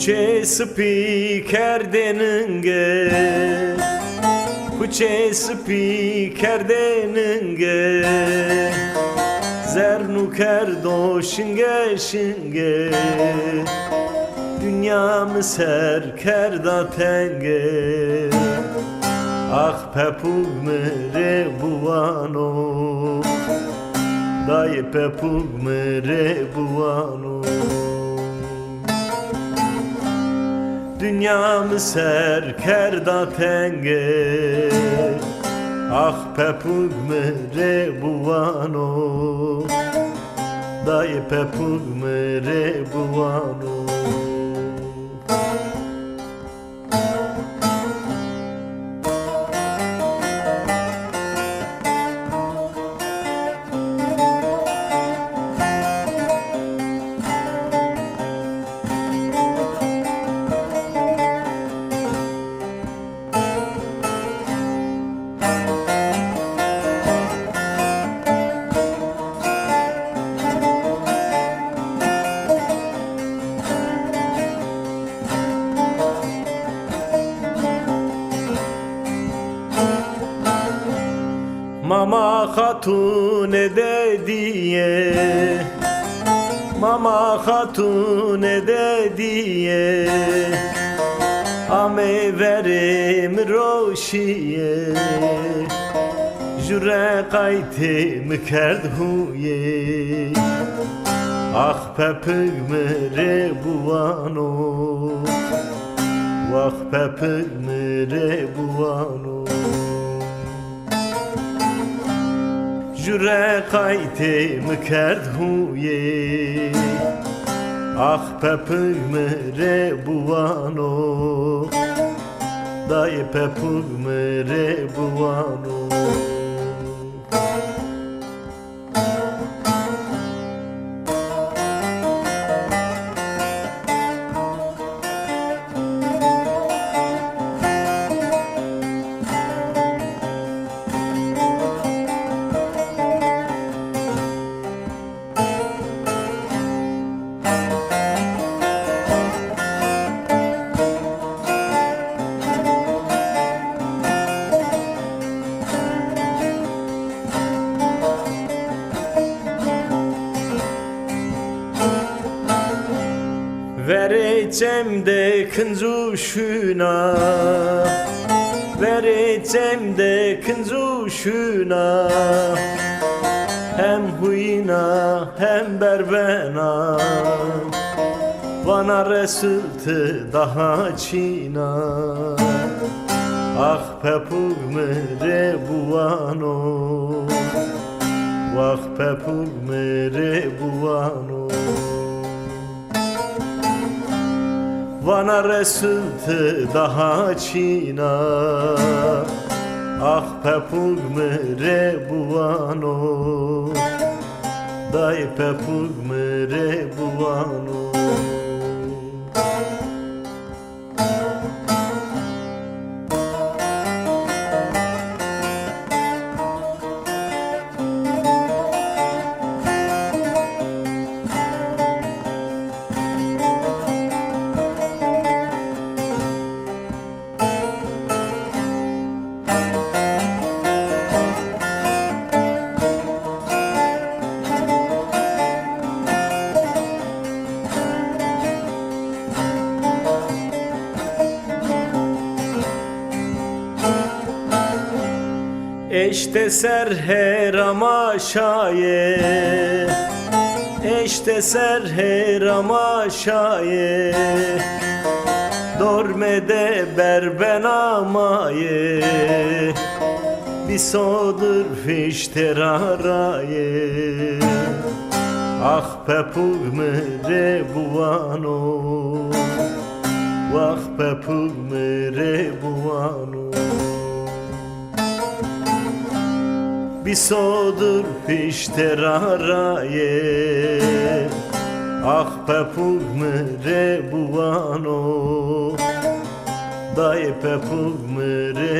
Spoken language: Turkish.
Puce spiker denenge, puce spiker denenge, zernuker do şinge şinge, dünyamı serker da tenge. Ah pepug mere buano, dayı pepug mere buano. Dünyamı serker da tenge, ah pepug mere buano, dayı pepug mere buano. Mama hatun dediye, mama hatun dediye, ame verim roşiye, jure kayte mükerd huye. Ah pepig mere buano, vah pepig mere buano. Jure kayte mükerd huye, ah pepig mere buano, dayı pepig mere buano. Vereceğim de kınzuşuna, vereceğim de kınzuşuna, hem huyuna hem berbena, bana resultü daha çina. Ah pepug mere buano, vah pepug mere buano. Bana resultü daha çina, ah pepug mere buano, dayı pepug mere buano. Eşte ser her amaşaye, eşte ser her amaşaye, dormede berbenamaye, bir sodur fişteraraye. Ah pepug mere buano, vah pepug mere buano. Bir sodur fişteraraye, ah pepug mere buano, dayı pepug mere